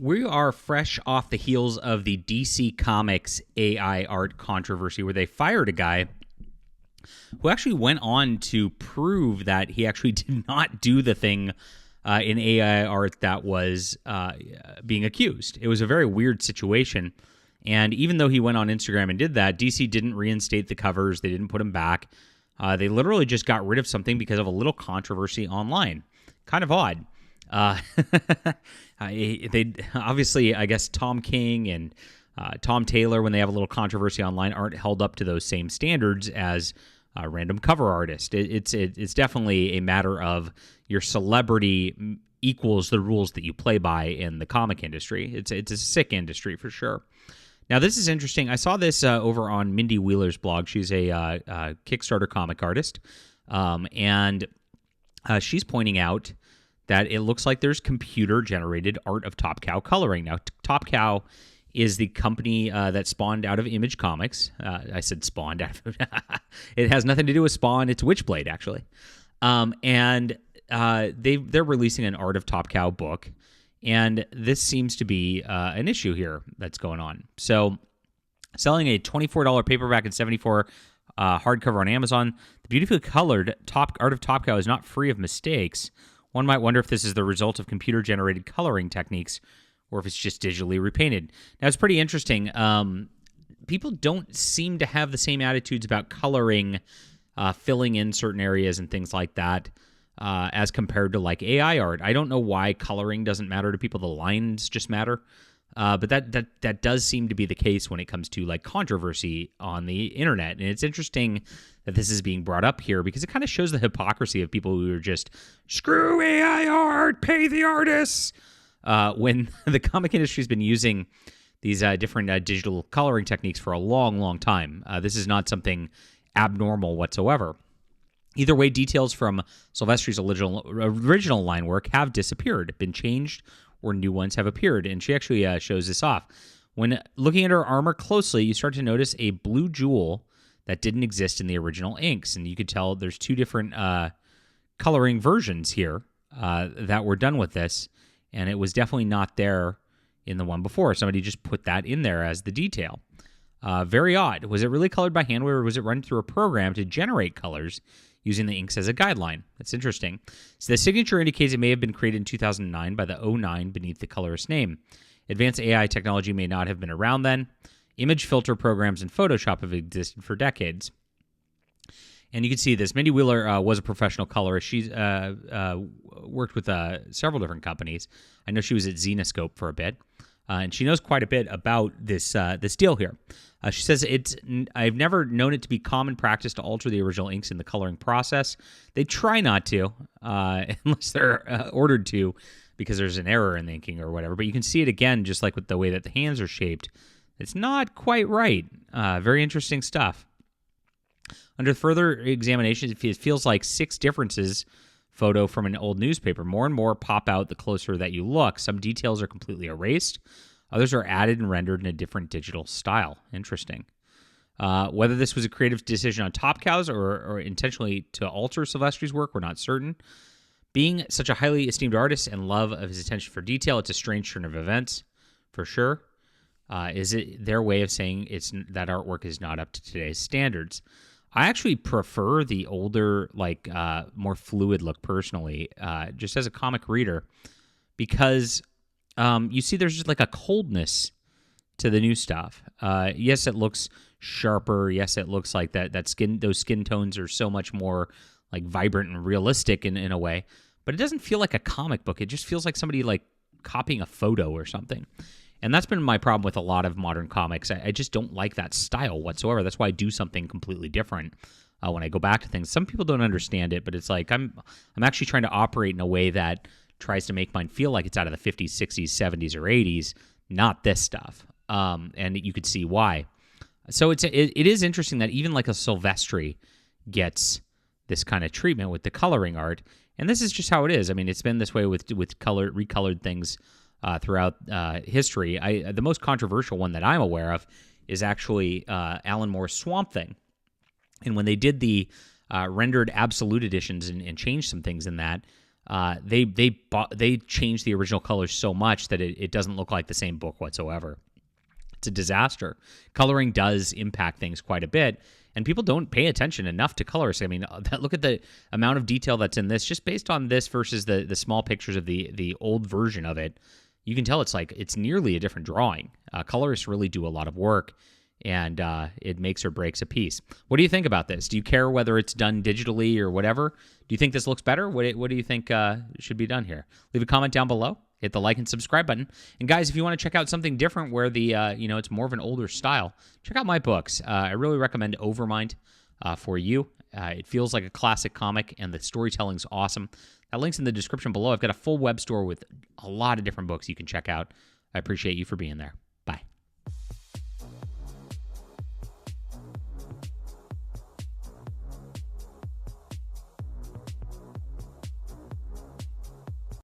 We are fresh off the heels of the DC Comics AI art controversy where they fired a guy who actually went on to prove that he actually did not do the thing in AI art that was being accused. It was a very weird situation. And even though he went on Instagram and did that, DC didn't reinstate the covers. They didn't put them back. They literally just got rid of something because of a little controversy online. Kind of odd. They obviously, I guess, Tom King and Tom Taylor, when they have a little controversy online, aren't held up to those same standards as a random cover artist. It's definitely a matter of your celebrity equals the rules that you play by in the comic industry. It's a sick industry for sure. Now, this is interesting. I saw this over on Mindy Wheeler's blog. She's a Kickstarter comic artist, and she's pointing out that it looks like there's computer-generated art of Top Cow coloring. Now, Top Cow is the company that spawned out of Image Comics. I said spawned out of it has nothing to do with Spawn. It's Witchblade, actually. And they're releasing an Art of Top Cow book. And this seems to be an issue here that's going on. So, selling a $24 paperback and $74 hardcover on Amazon, the beautifully colored Art of Top Cow is not free of mistakes. One might wonder if this is the result of computer-generated coloring techniques or if it's just digitally repainted. Now, it's pretty interesting. People don't seem to have the same attitudes about coloring, filling in certain areas and things like that, as compared to like AI art. I don't know why coloring doesn't matter to people. The lines just matter. But that does seem to be the case when it comes to like controversy on the internet. And it's interesting that this is being brought up here because it kind of shows the hypocrisy of people who are just, screw AI art, pay the artists. When the comic industry has been using these different digital coloring techniques for a long, long time. This is not something abnormal whatsoever. Either way, details from Silvestri's original line work have disappeared, been changed, or new ones have appeared, and she actually shows this off. When looking at her armor closely, you start to notice a blue jewel that didn't exist in the original inks, and you could tell there's two different coloring versions here that were done with this, and it was definitely not there in the one before. Somebody just put that in there as the detail. Very odd. Was it really colored by hand, or was it run through a program to generate colors using the inks as a guideline? That's interesting. So the signature indicates it may have been created in 2009 by the 09 beneath the colorist's name. Advanced AI technology may not have been around then. Image filter programs in Photoshop have existed for decades. And you can see this. Mindy Wheeler was a professional colorist. She's worked with several different companies. I know she was at Zenoscope for a bit. And she knows quite a bit about this deal here. She says, I've never known it to be common practice to alter the original inks in the coloring process. They try not to, unless they're ordered to, because there's an error in the inking or whatever. But you can see it again, just like with the way that the hands are shaped. It's not quite right. Very interesting stuff. Under further examination, it feels like 6 differences photo from an old newspaper. More and more pop out the closer that you look. Some details are completely erased. Others are added and rendered in a different digital style. Interesting. Whether this was a creative decision on Top Cow's or intentionally to alter Silvestri's work, we're not certain. Being such a highly esteemed artist and love of his attention for detail, it's a strange turn of events, for sure. Is it their way of saying that artwork is not up to today's standards? I actually prefer the older, more fluid look personally, just as a comic reader, because you see there's just like a coldness to the new stuff. Yes, it looks sharper. Yes, it looks like those skin tones are so much more like vibrant and realistic in a way, but it doesn't feel like a comic book. It just feels like somebody like copying a photo or something. And that's been my problem with a lot of modern comics. I just don't like that style whatsoever. That's why I do something completely different when I go back to things. Some people don't understand it, but it's like I'm actually trying to operate in a way that tries to make mine feel like it's out of the 50s, 60s, 70s, or 80s, not this stuff. And you could see why. So it is interesting that even like a Silvestri gets this kind of treatment with the coloring art. And this is just how it is. I mean, it's been this way with recolored things throughout history. The most controversial one that I'm aware of is actually Alan Moore's Swamp Thing. And when they did the rendered absolute editions and changed some things in that, they changed the original colors so much that it doesn't look like the same book whatsoever. It's a disaster. Coloring does impact things quite a bit, and people don't pay attention enough to colors. I mean, look at the amount of detail that's in this, just based on this versus the small pictures of the old version of it. You can tell it's nearly a different drawing. Colorists really do a lot of work, and it makes or breaks a piece. What do you think about this? Do you care whether it's done digitally or whatever? Do you think this looks better? What do you think should be done here? Leave a comment down below. Hit the like and subscribe button. And guys, if you want to check out something different where the it's more of an older style, check out my books. I really recommend Overmind for you. It feels like a classic comic, and the storytelling's awesome. That link's in the description below. I've got a full web store with a lot of different books you can check out. I appreciate you for being there.